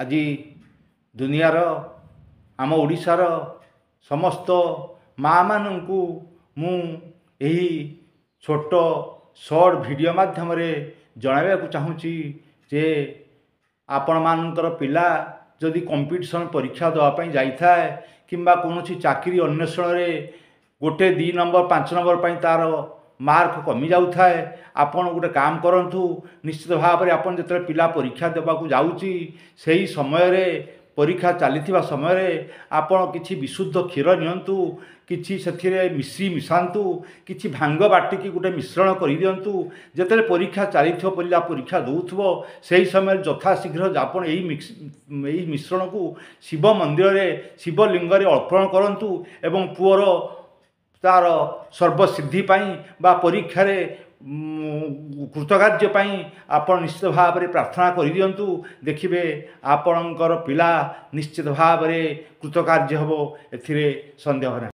আজি दुनियार आम ओडिशार समस्त माँ मानू मु यही छोट शॉर्ट वीडियो माध्यम जनवाक चाहूँगी जे आपण मानकर पिला जदि कंपटीशन परीक्षा देवाई जाए किंबा कौन चाकरी अन्वेषण में गोटे 2 नंबर 5 नंबर पर तार मार्क कमी जाए आपण गोटे काम करूँ निश्चित भाव में आपन जो पिला परीक्षा देवाक जाऊँगी से समय परीक्षा चली समय आपण किसी विशुद्ध क्षीर नियंतु किसी से मिशातु किसी भांग बाटिकी गोटे मिश्रण कर दिंतु जिते परीक्षा चली पिला परीक्षा दौथो से समय यथाशीघ्र आपण यही मिश्रण को शिव मंदिर में शिवलिंग अर्पण करूँ एवं पुअर तार सर्वसिद्धि बा परीक्षा कृतकार्य आपण निश्चित भाव में प्रार्थना कर दिंतु देखिए आपणकर पिला निश्चित भाव में कृतकार्य हम ए संदेह ना।